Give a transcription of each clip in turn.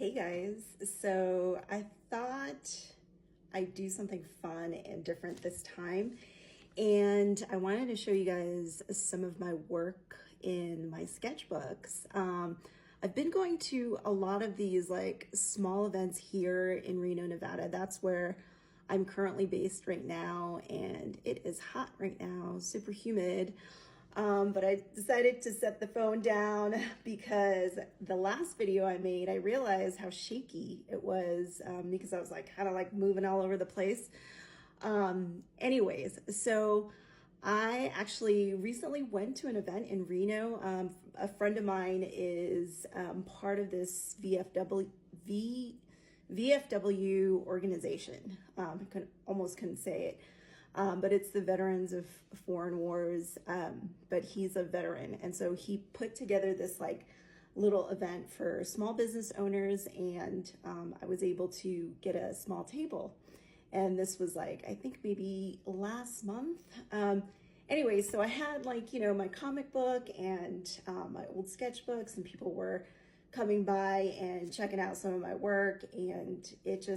Hey guys, so I thought I'd do something fun and different this time, and I wanted to show you guys some of my work in my sketchbooks. I've been going to a lot of these like small events here in Reno, Nevada. That's where I'm currently based right now, and it is hot right now, super humid. But I decided to set the phone down because the last video I made, I realized how shaky it was because I was like kind of like moving all over the place. Anyways, so I actually recently went to an event in Reno. A friend of mine is part of this VFW organization. I almost couldn't say it. But it's the Veterans of Foreign Wars, but he's a veteran. And so he put together this like little event for small business owners, and I was able to get a small table. And this was like, I think maybe last month. Anyway, so I had like, my comic book and my old sketchbooks, and people were coming by and checking out some of my work, and it's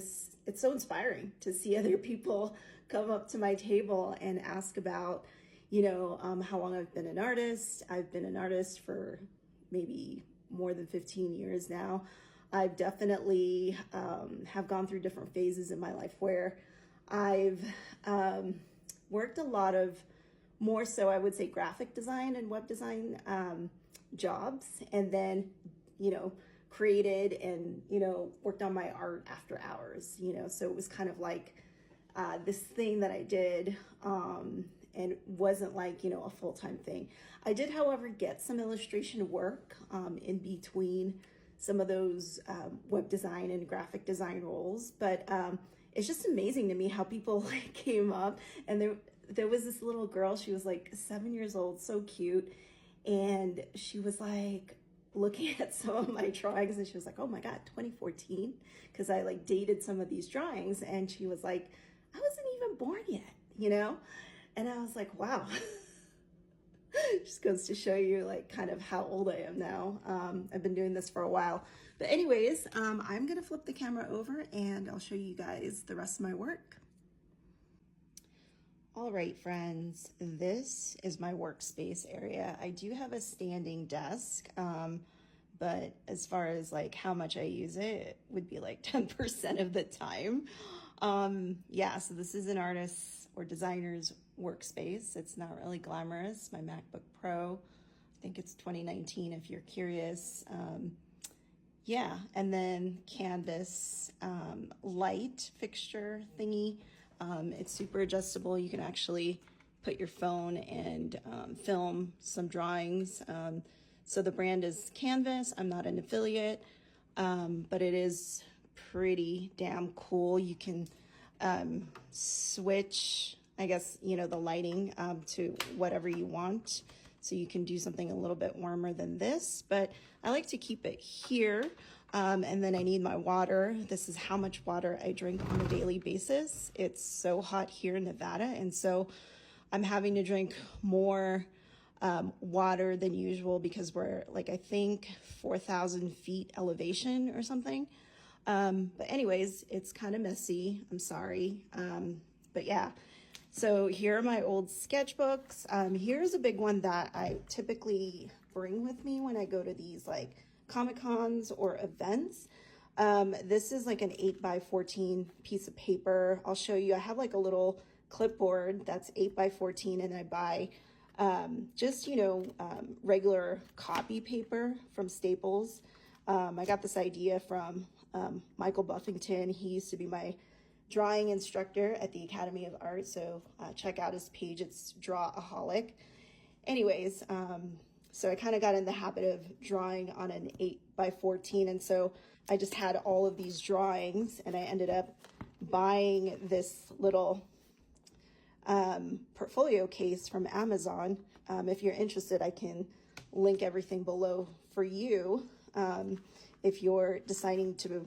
so inspiring to see other people come up to my table and ask about how long I've been an artist. I've been an artist for maybe more than 15 years now. I've definitely have gone through different phases in my life where I've worked a lot of, more so I would say, graphic design and web design jobs, and then created and, worked on my art after hours, so it was kind of like this thing that I did and wasn't like, a full-time thing. I did, however, get some illustration work in between some of those web design and graphic design roles, but it's just amazing to me how people like came up, and there was this little girl, she was like 7 years old, so cute, and she was like looking at some of my drawings, and she was like, oh my God, 2014, because I like dated some of these drawings, and she was like, I wasn't even born yet, and I was like, wow. Just goes to show you like kind of how old I am now. I've been doing this for a while, but anyways, I'm gonna flip the camera over and I'll show you guys the rest of my work. All right, friends, this is my workspace area. I do have a standing desk, but as far as like how much I use it, it would be like 10% of the time. Yeah, so this is an artist's or designer's workspace. It's not really glamorous. My MacBook Pro, I think it's 2019 if you're curious. Yeah, and then canvas light fixture thingy. It's super adjustable. You can actually put your phone and film some drawings. So the brand is Canvas. I'm not an affiliate, but it is pretty damn cool. You can switch, I guess, the lighting to whatever you want. So you can do something a little bit warmer than this, but I like to keep it here. And then I need my water. This is how much water I drink on a daily basis. It's so hot here in Nevada, and so I'm having to drink more water than usual because we're like, I think 4,000 feet elevation or something. But anyways, it's kind of messy. I'm sorry. But yeah. So here are my old sketchbooks. Here's a big one that I typically bring with me when I go to these like Comic-Cons or events. This is like an 8x14 piece of paper. I'll show you. I have like a little clipboard that's 8x14, and I buy just, regular copy paper from Staples. I got this idea from Michael Buffington. He used to be my drawing instructor at the Academy of Art, so check out his page. It's Drawaholic. Anyways, so I kind of got in the habit of drawing on an 8x14, and so I just had all of these drawings, and I ended up buying this little portfolio case from Amazon. If you're interested, I can link everything below for you if you're deciding to,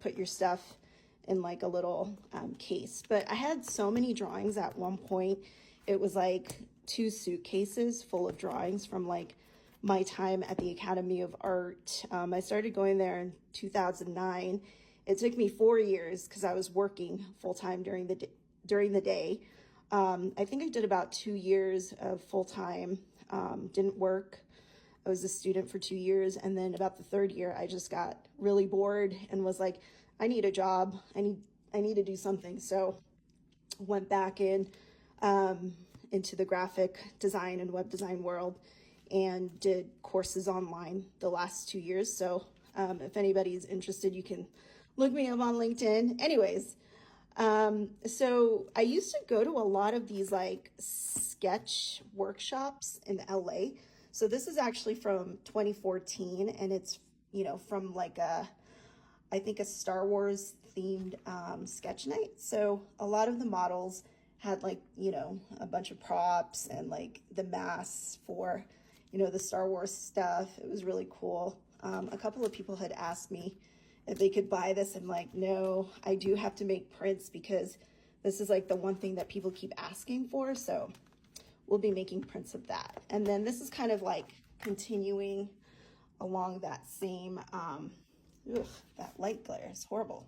put your stuff in like a little case. But I had so many drawings at one point. It was like 2 suitcases full of drawings from like my time at the Academy of Art. I started going there in 2009. It took me 4 years because I was working full-time during the day. I think I did about 2 years of full-time, didn't work. I was a student for 2 years, and then about the third year, I just got really bored and was like, I need a job. I need to do something. So went back into the graphic design and web design world and did courses online the last 2 years. So if anybody's interested, you can look me up on LinkedIn. Anyways, so I used to go to a lot of these like sketch workshops in LA. So this is actually from 2014, and it's, you know, from like I think a Star Wars themed sketch night. So a lot of the models had like, you know, a bunch of props and like the masks for, you know, the Star Wars stuff. It was really cool. A couple of people had asked me if they could buy this. I'm like, no, I do have to make prints because this is like the one thing that people keep asking for. So we'll be making prints of that. And then this is kind of like continuing along that same, that light glare is horrible.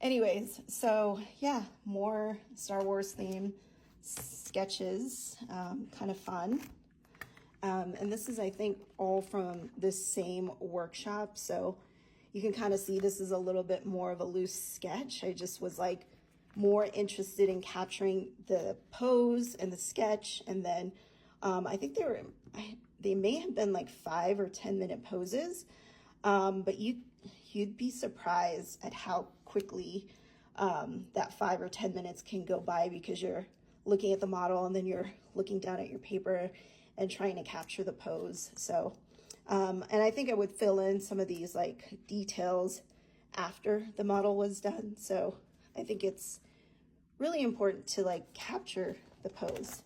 Anyways, so yeah, more Star Wars theme sketches, kind of fun. And this is, I think, all from this same workshop. So you can kind of see this is a little bit more of a loose sketch. I just was like more interested in capturing the pose and the sketch. And then I think they may have been like 5 or 10 minute poses. But you'd be surprised at how quickly that 5 or 10 minutes can go by because you're looking at the model and then you're looking down at your paper and trying to capture the pose. So, and I think I would fill in some of these like details after the model was done. So I think it's really important to like capture the pose.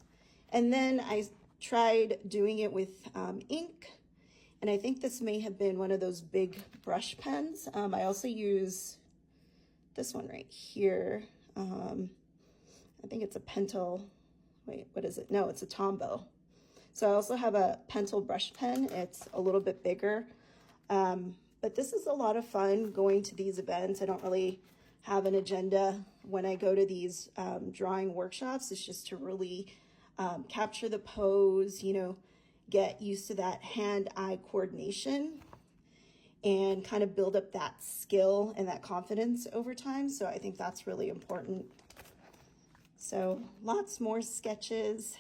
And then I tried doing it with ink. And I think this may have been one of those big brush pens. I also use this one right here. I think it's a Pentel. Wait, what is it? No, it's a Tombow. So I also have a Pentel brush pen. It's a little bit bigger. But this is a lot of fun going to these events. I don't really have an agenda when I go to these drawing workshops. It's just to really capture the pose, you know, get used to that hand-eye coordination and kind of build up that skill and that confidence over time. So I think that's really important. So lots more sketches.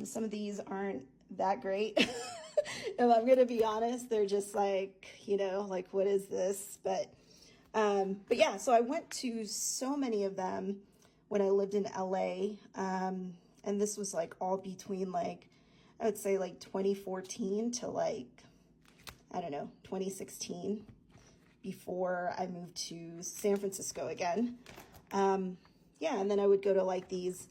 Some of these aren't that great. If I'm gonna be honest, they're just like, you know, like what is this? But yeah, so I went to so many of them when I lived in LA. And this was like all between like, I would say like 2014 to like, I don't know, 2016 before I moved to San Francisco again. Yeah, and then I would go to like these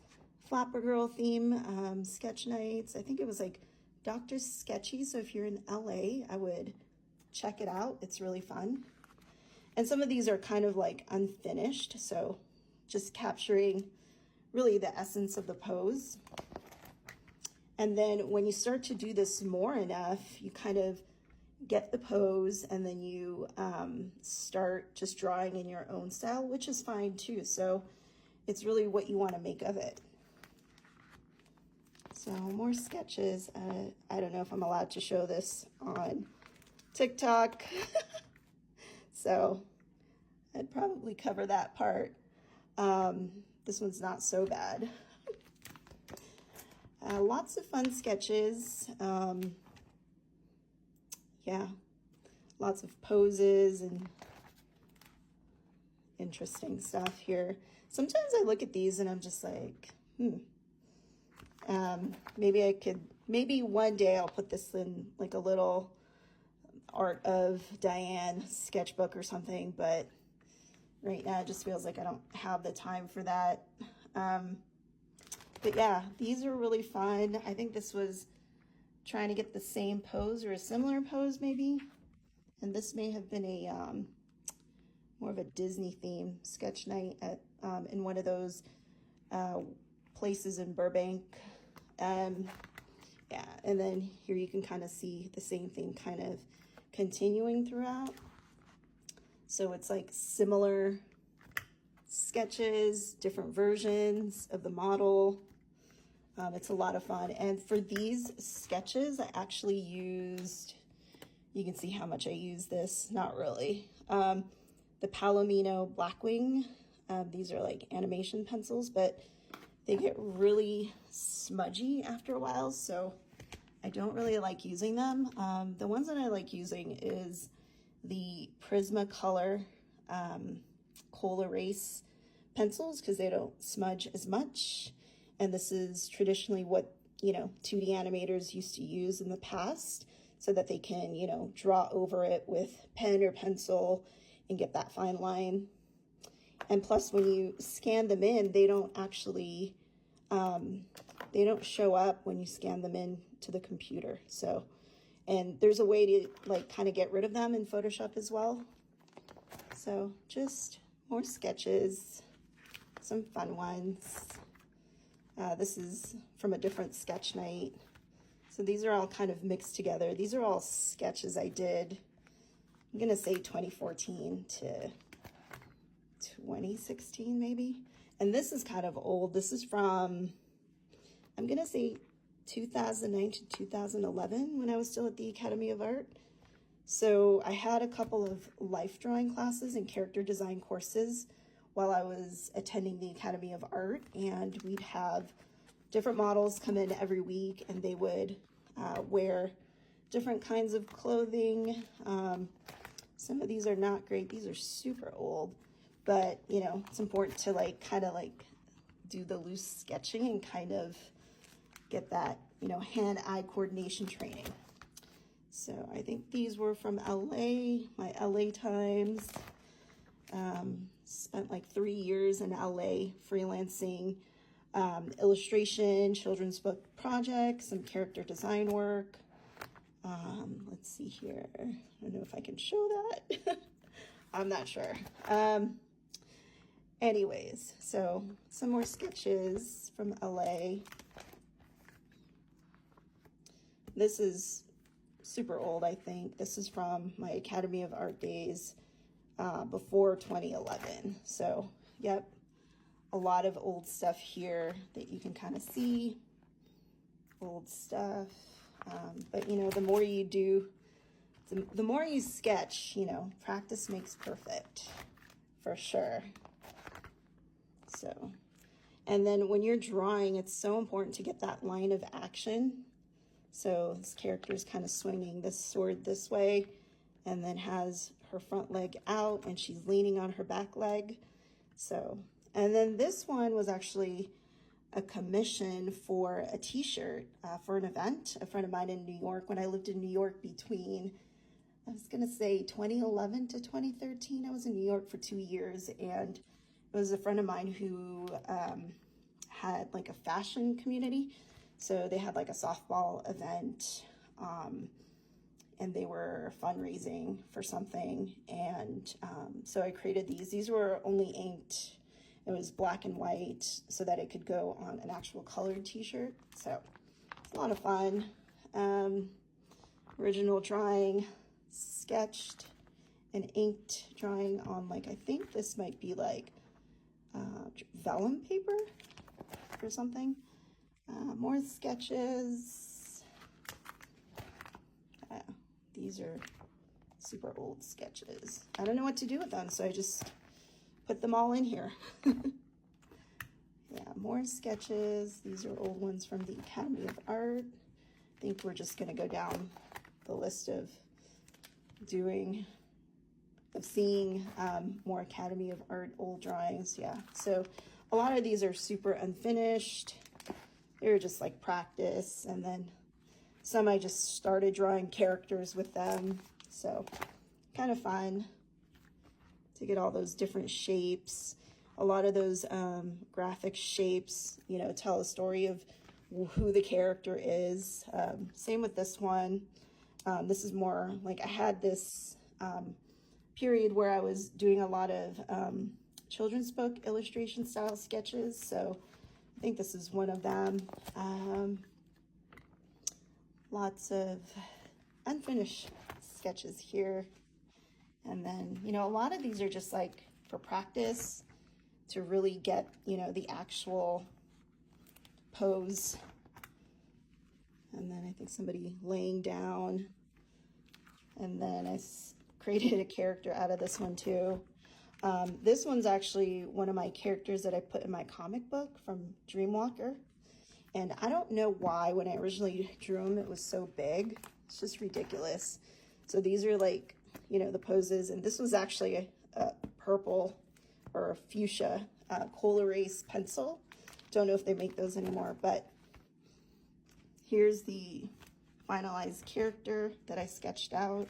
Flapper Girl theme sketch nights. I think it was like Dr. Sketchy. So if you're in LA, I would check it out. It's really fun. And some of these are kind of like unfinished. So just capturing really the essence of the pose. And then when you start to do this more enough, you kind of get the pose and then you start just drawing in your own style, which is fine too. So it's really what you want to make of it. So more sketches. I don't know if I'm allowed to show this on TikTok. So I'd probably cover that part. This one's not so bad. Lots of fun sketches. Yeah, lots of poses and interesting stuff here. Sometimes I look at these and I'm just like, maybe one day I'll put this in like a little Art of Diane sketchbook or something, but right now it just feels like I don't have the time for that. But yeah, these are really fun. I think this was trying to get the same pose or a similar pose maybe. And this may have been a more of a Disney theme sketch night at in one of those places in Burbank. Yeah, and then here you can kind of see the same thing kind of continuing throughout. So it's like similar sketches, different versions of the model. It's a lot of fun. And for these sketches, I actually used, you can see how much I use this, not really. The Palomino Blackwing. These are like animation pencils, but they get really smudgy after a while, so I don't really like using them. The ones that I like using is the Prismacolor Kohl Erase pencils because they don't smudge as much. And this is traditionally what, you know, 2D animators used to use in the past so that they can, you know, draw over it with pen or pencil and get that fine line. And plus, when you scan them in, they don't actually, they don't show up when you scan them in to the computer. So, and there's a way to like kind of get rid of them in Photoshop as well. So just more sketches, some fun ones. This is from a different sketch night. So these are all kind of mixed together. These are all sketches I did, I'm gonna say 2014 to 2016 maybe. And this is kind of old. This is from, I'm gonna say 2009 to 2011 when I was still at the Academy of Art. So I had a couple of life drawing classes and character design courses while I was attending the Academy of Art, and we'd have different models come in every week and they would wear different kinds of clothing. Some of these are not great. These are super old, but you know, it's important to like kind of like do the loose sketching and kind of get that, you know, hand-eye coordination training. So I think these were from LA, my LA times. Spent like 3 years in LA freelancing, illustration, children's book projects, some character design work. Let's see here. I don't know if I can show that. I'm not sure. Anyways, so some more sketches from LA. This is super old, I think. This is from my Academy of Art days before 2011. So, yep, a lot of old stuff here that you can kind of see. Old stuff. But, you know, the more you do, the more you sketch, you know, practice makes perfect, for sure. So, and then when you're drawing, it's so important to get that line of action. So this character is kind of swinging this sword this way and then has her front leg out and she's leaning on her back leg. So, and then this one was actually a commission for a t-shirt for an event. A friend of mine in New York, when I lived in New York between, I was gonna say 2011 to 2013, I was in New York for 2 years, and it was a friend of mine who had like a fashion community. So they had like a softball event, and they were fundraising for something. And so I created these. These were only inked. It was black and white so that it could go on an actual colored t-shirt. So it's a lot of fun. Original drawing, sketched and inked drawing on like, I think this might be like vellum paper or something. More sketches. These are super old sketches. I don't know what to do with them, so I just put them all in here. Yeah, more sketches. These are old ones from the Academy of Art. I think we're just gonna go down the list of seeing more Academy of Art old drawings. Yeah, so a lot of these are super unfinished. They're just like practice, and then some I just started drawing characters with them. So kind of fun to get all those different shapes. A lot of those graphic shapes, you know, tell a story of who the character is. Same with this one. This is more like I had this period where I was doing a lot of children's book illustration style sketches. So I think this is one of them. lots of unfinished sketches here. And then, you know, a lot of these are just like for practice to really get, you know, the actual pose. And then I think somebody laying down. And then I created a character out of this one too. This one's actually one of my characters that I put in my comic book from Dreamwalker. And I don't know why when I originally drew him it was so big. It's just ridiculous. So these are like, you know, the poses. And this was actually a purple or a fuchsia coal erase pencil. Don't know if they make those anymore, but here's the finalized character that I sketched out.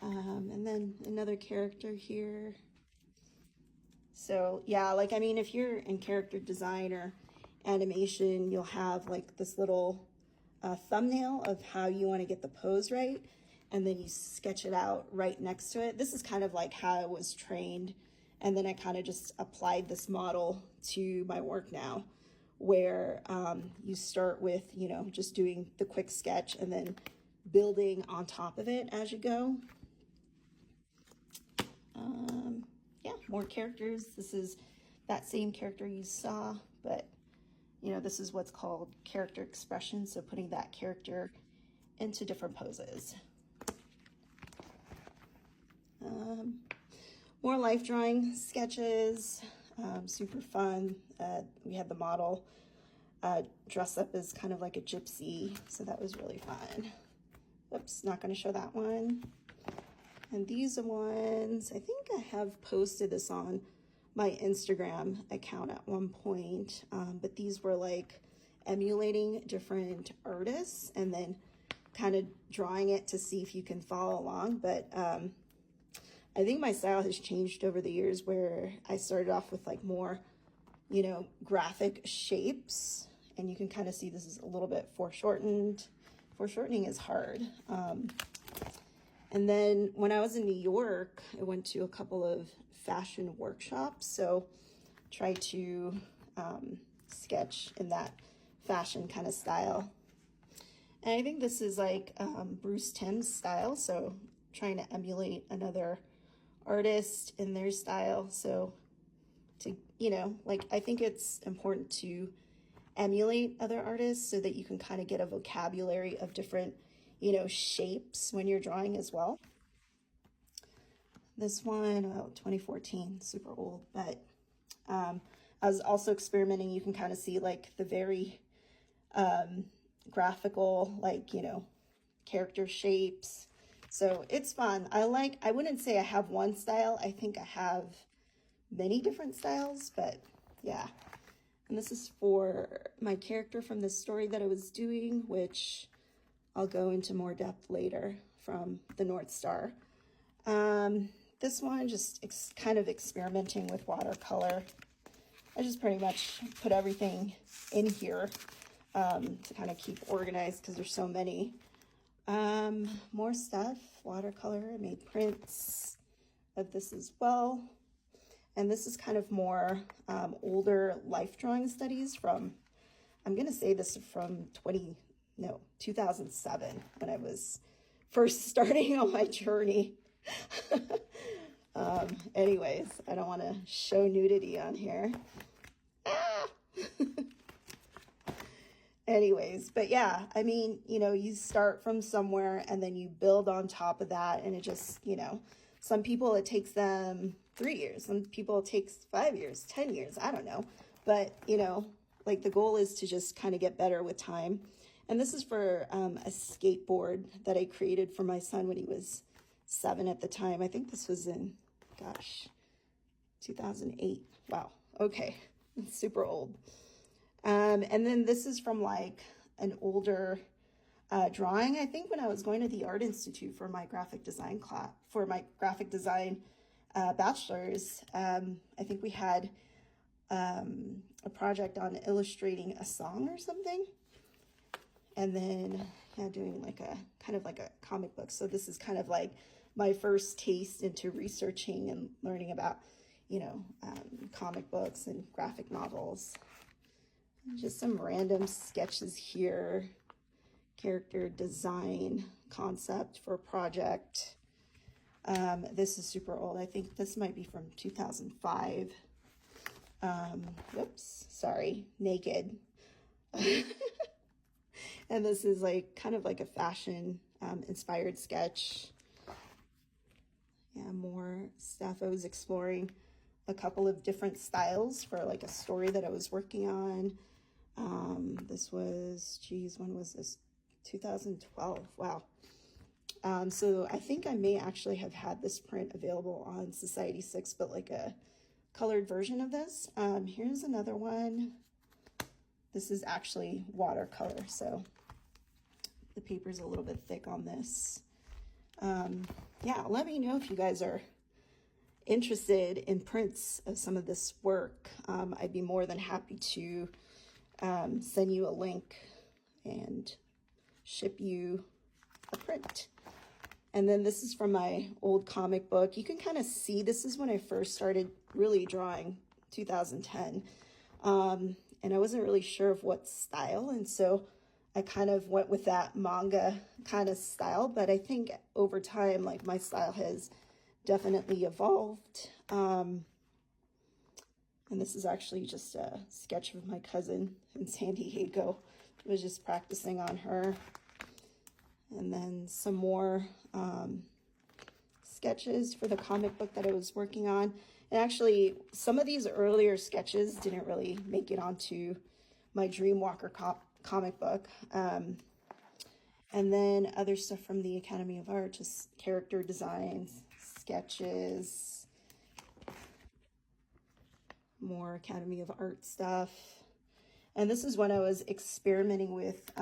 And then another character here. So yeah, like, I mean, if you're in character design or animation, you'll have like this little thumbnail of how you want to get the pose right, and then you sketch it out right next to it. This is kind of like how I was trained, and then I kind of just applied this model to my work now, where you start with, you know, just doing the quick sketch and then building on top of it as you go. Yeah, more characters. This is that same character you saw, but you know, this is what's called character expression. So putting that character into different poses. More life drawing sketches, super fun. We had the model dress up as kind of like a gypsy, so that was really fun. Oops, not going to show that one. And these are ones, I think I have posted this on my Instagram account at one point, but these were like emulating different artists and then kind of drawing it to see if you can follow along. But I think my style has changed over the years, where I started off with like more, you know, graphic shapes, and you can kind of see this is a little bit foreshortened. Foreshortening is hard. And then when I was in New York, I went to a couple of fashion workshops, so try to sketch in that fashion kind of style. And I think this is like Bruce Timm's style, so trying to emulate another artist in their style. So to, you know, like, I think it's important to emulate other artists so that you can kind of get a vocabulary of different, you know, shapes when you're drawing as well. This one, 2014, super old, but I was also experimenting. You can kind of see like the very graphical, like, you know, character shapes. So it's fun. I wouldn't say I have one style. I think I have many different styles, but yeah. And this is for my character from the story that I was doing, which I'll go into more depth later, from the North Star. This one, just kind of experimenting with watercolor. I just pretty much put everything in here to kind of keep organized because there's so many. More stuff, watercolor. I made prints of this as well. And this is kind of more older life drawing studies from, I'm going to say this is from 2007, when I was first starting on my journey. Anyways, I don't want to show nudity on here. Anyways, but yeah, I mean, you know, you start from somewhere and then you build on top of that, and it just, you know, some people it takes them 3 years, some people it takes 5 years, 10 years, I don't know. But, you know, like, the goal is to just kind of get better with time. And this is for a skateboard that I created for my son when he was 7 at the time. I think this was in, gosh, 2008. Wow. Okay. It's super old. And then this is from like an older drawing. I think when I was going to the Art Institute for my graphic design class, for my graphic design bachelor's, I think we had a project on illustrating a song or something. And then, yeah, doing like a kind of like a comic book. So this is kind of like my first taste into researching and learning about, you know, comic books and graphic novels. Just some random sketches here. character design concept for a project. This is super old. I think this might be from 2005. Whoops, sorry, naked. And this is like kind of like a fashion inspired sketch. Yeah, more stuff. I was exploring a couple of different styles for like a story that I was working on. This was, geez, when was this? 2012. Wow. So I think I may actually have had this print available on Society 6, but like a colored version of this. Here's another one. This is actually watercolor, so the paper's a little bit thick on this. Yeah, let me know if you guys are interested in prints of some of this work. I'd be more than happy to send you a link and ship you a print. And then this is from my old comic book. You can kind of see, this is when I first started really drawing, 2010. And I wasn't really sure of what style, and so I kind of went with that manga kind of style, but I think over time, like, my style has definitely evolved. And this is actually just a sketch of my cousin in San Diego. I was just practicing on her. And then some more sketches for the comic book that I was working on. And actually, some of these earlier sketches didn't really make it onto my Dreamwalker comic book. And then other stuff from the Academy of Art, just character designs, sketches, more Academy of Art stuff. And this is when I was experimenting with,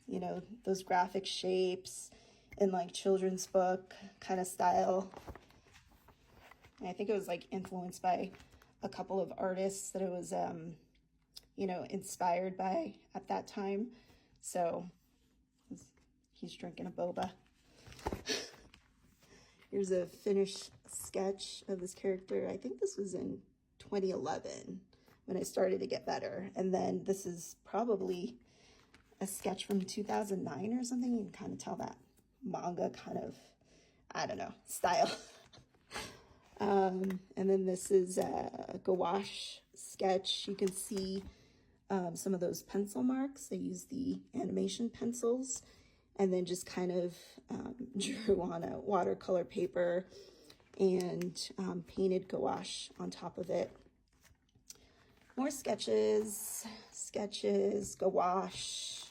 you know, those graphic shapes in like children's book kind of style. And I think it was like influenced by a couple of artists that it was, you know, inspired by at that time. So he's drinking a boba. Here's a finished sketch of this character. I think this was in 2011 when I started to get better. And then this is probably a sketch from 2009 or something. You can kind of tell that manga kind of, I don't know, style. And then this is a gouache sketch. You can see some of those pencil marks. I use the animation pencils and then just kind of drew on a watercolor paper and painted gouache on top of it. More sketches, gouache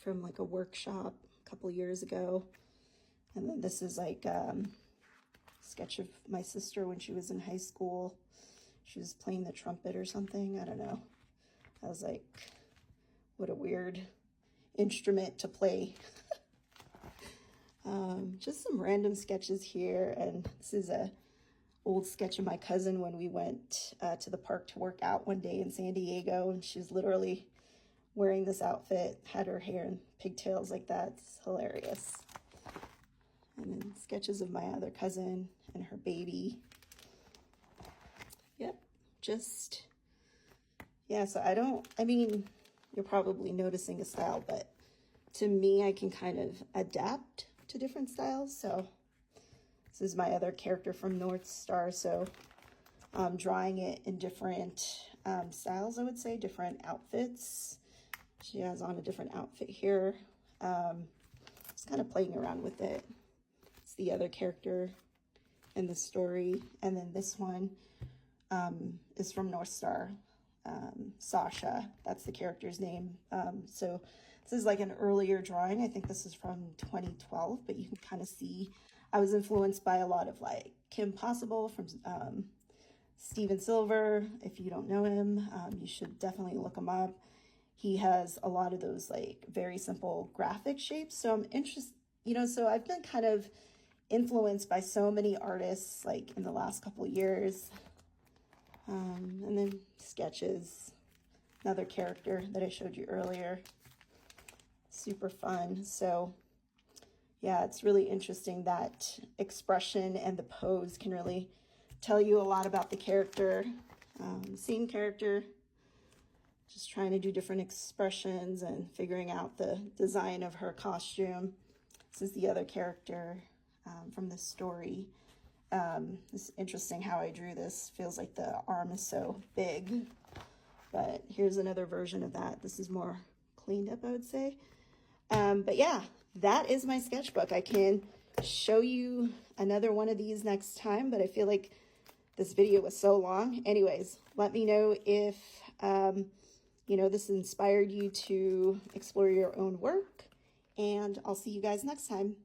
from like a workshop a couple years ago. And then this is like sketch of my sister when she was in high school. She was playing the trumpet or something. I don't know. I was like, what a weird instrument to play. Just some random sketches here. And this is a old sketch of my cousin when we went to the park to work out one day in San Diego. And she was literally wearing this outfit, had her hair in pigtails like that. It's hilarious. And then sketches of my other cousin and her baby. Yep, just, yeah, so I mean, you're probably noticing a style, but to me, I can kind of adapt to different styles. So this is my other character from North Star. So drawing it in different styles, I would say, different outfits. She has on a different outfit here. Just kind of playing around with it. It's the other character in the story. And then this one is from North Star. Sasha, that's the character's name. So this is like an earlier drawing. I think this is from 2012, but you can kind of see I was influenced by a lot of like Kim Possible from Steven Silver. If you don't know him, you should definitely look him up. He has a lot of those like very simple graphic shapes. So I'm interested, you know, so I've been kind of influenced by so many artists like in the last couple years. And then sketches, another character that I showed you earlier. Super fun. So yeah, it's really interesting that expression and the pose can really tell you a lot about the character. Same character, Just trying to do different expressions and figuring out the design of her costume. This is the other character from the story. It's interesting how I drew this. Feels like the arm is so big. But here's another version of that. This is more cleaned up, I would say. But yeah, that is my sketchbook. I can show you another one of these next time, but I feel like this video was so long. Anyways, let me know if, you know, this inspired you to explore your own work, and I'll see you guys next time.